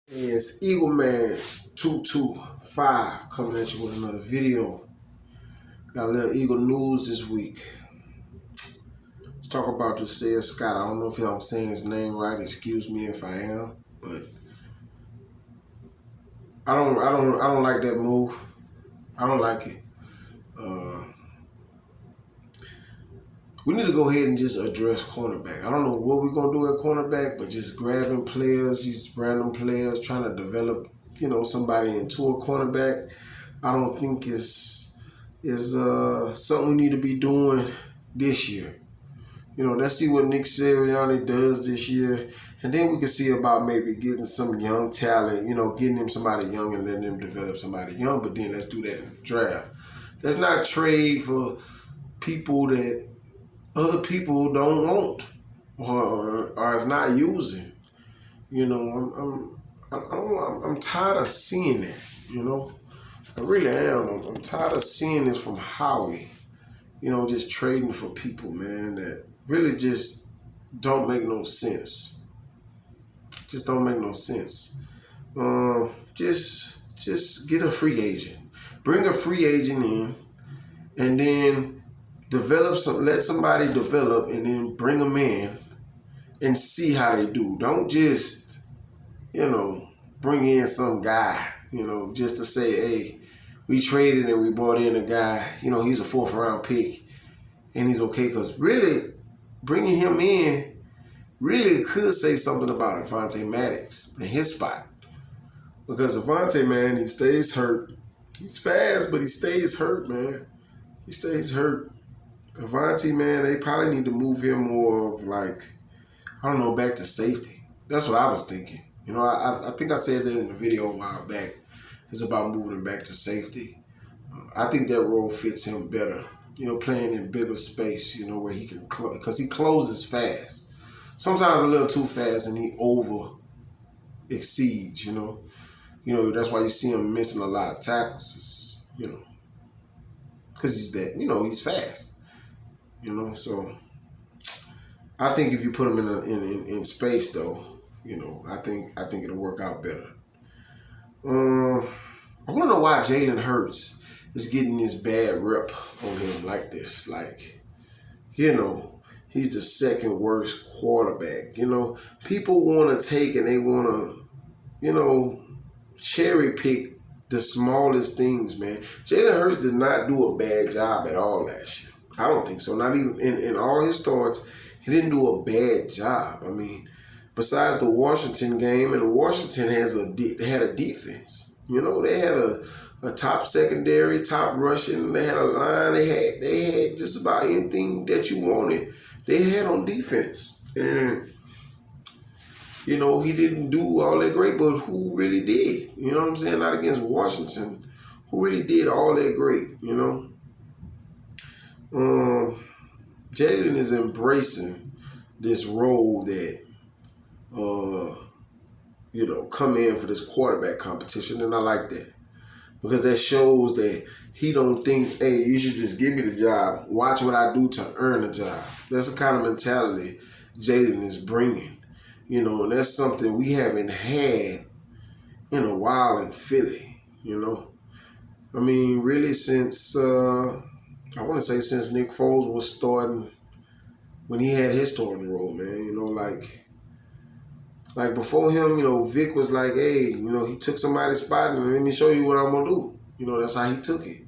It's Eagle Man 225 coming at you with another video. Got a little Eagle news this week. Let's talk about Josiah Scott. I don't know if I'm saying his name right. Excuse me if I am, but I don't like that move. I don't like it. We need to go ahead and just address cornerback. I don't know what we're gonna do at cornerback, but just grabbing players, just random players, trying to develop, somebody into a cornerback. I don't think is something we need to be doing this year. Let's see what Nick Sirianni does this year, and then we can see about maybe getting some young talent. Getting him somebody young and letting him develop somebody young. But then let's do that in the draft. Let's not trade for people that other people don't want or is not using. I'm tired of seeing that. I really am. I'm tired of seeing this from Howie. Just trading for people, man, that really just don't make no sense. Just don't make no sense. Just get a free agent. Bring a free agent in, and then let somebody develop, and then bring them in and see how they do. Don't just, bring in some guy, just to say, hey, we traded and we brought in a guy, he's a 4th round pick and he's okay. Because really, bringing him in really could say something about Avonte Maddox and his spot. Because Avonte, man, he stays hurt. He's fast, but he stays hurt, man. He stays hurt. Avonte, man, they probably need to move him more of back to safety. That's what I was thinking. I think I said that in the video a while back. It's about moving him back to safety. I think that role fits him better. Playing in bigger space, where he can because he closes fast. Sometimes a little too fast, and he over exceeds. That's why you see him missing a lot of tackles. Because he's that. He's fast. So I think if you put him in space, though, I think it'll work out better. I want to know why Jalen Hurts is getting this bad rep on him like this. He's the second worst quarterback. People want to take and they want to, cherry pick the smallest things, man. Jalen Hurts did not do a bad job at all last year. I don't think so. Not even in all his starts, he didn't do a bad job. I mean, besides the Washington game, and Washington had a defense. They had a top secondary, top rushing. They had a line. They had just about anything that you wanted. They had on defense, and he didn't do all that great. But who really did? You know what I'm saying? Not against Washington. Who really did all that great? Jalen is embracing this role that come in for this quarterback competition, and I like that. Because that shows that he don't think, hey, you should just give me the job. Watch what I do to earn the job. That's the kind of mentality Jalen is bringing. And that's something we haven't had in a while in Philly, I mean, really since, I want to say since Nick Foles was starting, when he had his starting role, man, like before him, Vic was like, hey, he took somebody's spot and let me show you what I'm going to do. That's how he took it.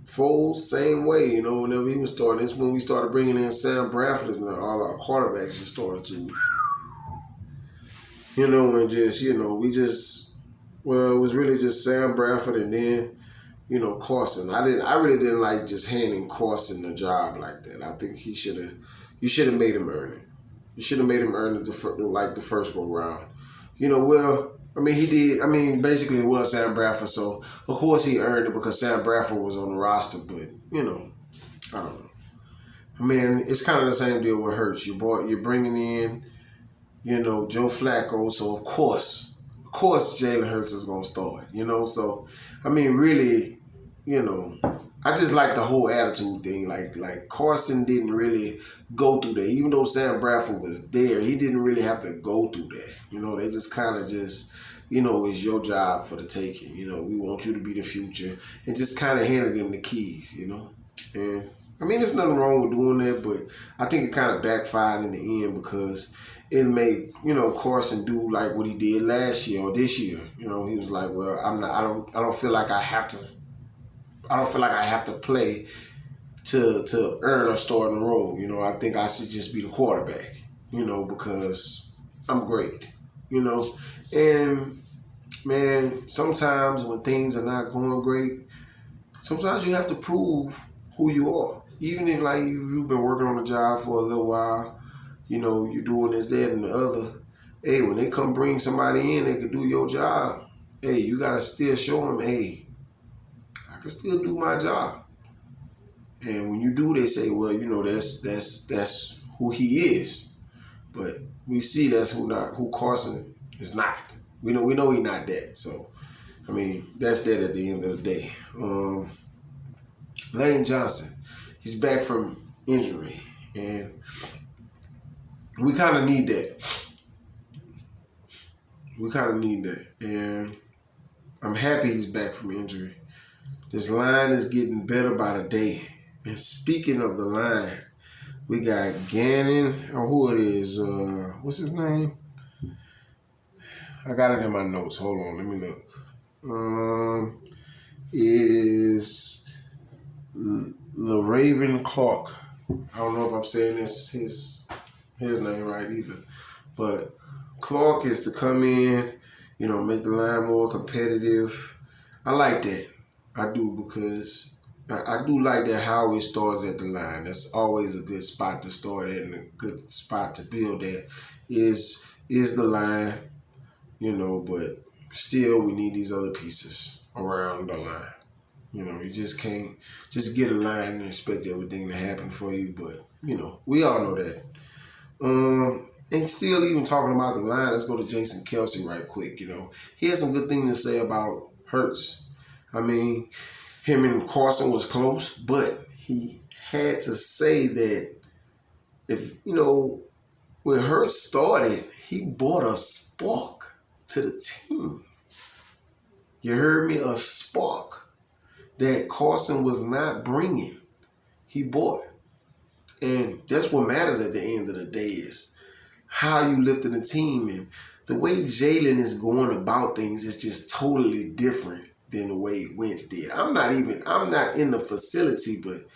Foles, same way, whenever he was starting. That's when we started bringing in Sam Bradford and all our quarterbacks just started to, and just, it was really just Sam Bradford and then, Carson. I really didn't like just handing Carson the job like that. I think you should have made him earn it. You should have made him earn it the first go round. He did. Basically it was Sam Bradford, so of course he earned it because Sam Bradford was on the roster. But I don't know. It's kind of the same deal with Hurts. You're bringing in, Joe Flacco, so of course Jalen Hurts is gonna start. So really, I just like the whole attitude thing. Like Carson didn't really go through that. Even though Sam Bradford was there, he didn't really have to go through that. You know, they just kind of just, you know, it's your job for the taking. You know, we want you to be the future, and just kind of handed them the keys. You know, and I mean, there's nothing wrong with doing that, but I think it kind of backfired in the end because it made, you know, Carson do like what he did last year or this year. You know, he was like, well, I'm not. I don't feel like I have to. I don't feel like I have to play to earn a starting role. You know, I think I should just be the quarterback. You know, because I'm great. You know, and man, sometimes when things are not going great, sometimes you have to prove who you are. Even if like you've been working on a job for a little while, you know, you're doing this, that, and the other. Hey, when they come bring somebody in that can do your job, hey, you gotta still show them, hey, I can still do my job. And when you do, they say, well, you know, that's who he is. But we see that's who Carson is not. We know he's not that. So I mean, that's that at the end of the day. Lane Johnson, he's back from injury, and we kind of need that. We kind of need that, and I'm happy he's back from injury. This line is getting better by the day. And speaking of the line, we got Gannon, or who it is, what's his name? I got it in my notes. Hold on, let me look. Is LaRaven Clark. I don't know if I'm saying his name right either. But Clark is to come in, you know, make the line more competitive. I like that. I do, because I do like that Howie starts at the line. That's always a good spot to start at and a good spot to build at is the line, you know, but still we need these other pieces around the line. You know, you just can't just get a line and expect everything to happen for you, but, you know, we all know that. And still even talking about the line, let's go to Jason Kelce right quick, you know. He had some good things to say about Hurts. I mean, him and Carson was close, but he had to say that if, you know, when Hurts started, he brought a spark to the team. You heard me? A spark that Carson was not bringing. He brought. And that's what matters at the end of the day is how you lifting the team. And the way Jalen is going about things is just totally different than the way Wentz did. I'm not in the facility, but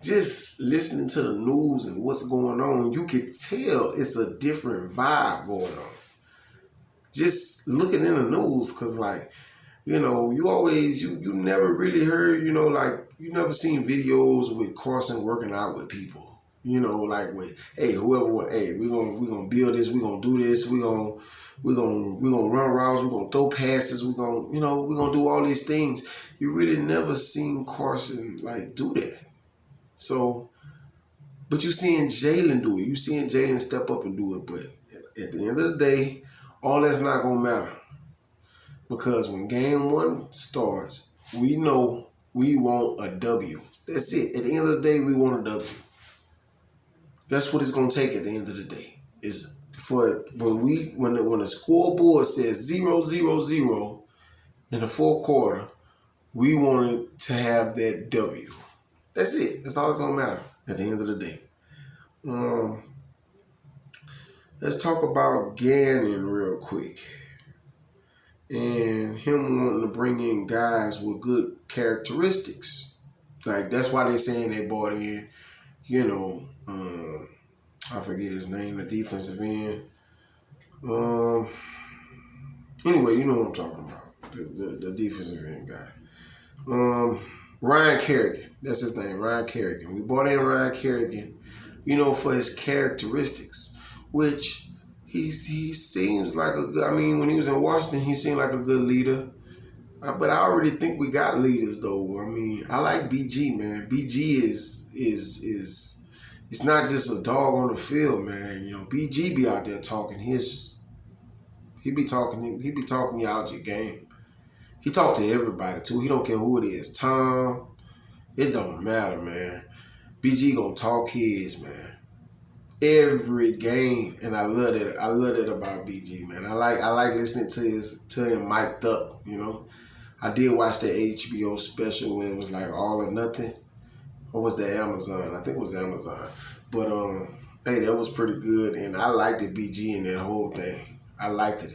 just listening to the news and what's going on, you can tell it's a different vibe going on. Just looking in the news, because like, you know, you never really heard, you know, like you never seen videos with Carson working out with people. You know, like with, hey, whoever, hey, we're gonna build this, we're gonna do this, we're gonna run routes, we're gonna throw passes, we're gonna do all these things. You really never seen Carson like do that. So, but you seeing Jalen do it. You seeing Jalen step up and do it. But at the end of the day, all that's not gonna matter. Because when game one starts, we know we want a W. That's it. At the end of the day, we want a W. That's what it's gonna take at the end of the day. Is for when the scoreboard says 0-0-0 in the fourth quarter, we wanted to have that W. That's it. That's all that's gonna matter at the end of the day. Let's talk about Gannon real quick. And him wanting to bring in guys with good characteristics. Like, that's why they're saying they brought in, you know, I forget his name, the defensive end. Anyway, you know what I'm talking about. The defensive end guy. Ryan Kerrigan. That's his name, Ryan Kerrigan. We brought in Ryan Kerrigan, you know, for his characteristics, which he seems like a good, I mean, when he was in Washington, he seemed like a good leader. But I already think we got leaders, though. I mean, I like BG, man. BG is it's not just a dog on the field, man. You know, BG be out there talking he be talking you out your game. He talk to everybody too. He don't care who it is. Tom, It don't matter, man. BG gonna talk his, man. Every game, and I love it. I love it about BG, man. I like listening to him mic'd up. You know, I did watch the HBO special where it was like All or Nothing. Or was that Amazon? I think it was Amazon. But hey, that was pretty good, and I liked it. BG in that whole thing. I liked it.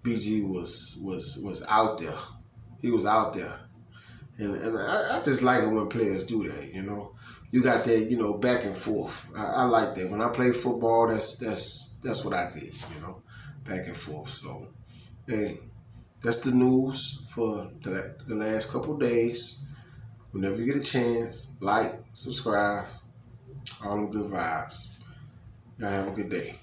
BG was out there. He was out there. And I just like it when players do that, you know. You got that, you know, back and forth. I like that. When I play football, that's what I did, you know, back and forth. So, hey, that's the news for the last couple of days. Whenever you get a chance, like, subscribe, all them good vibes. Y'all have a good day.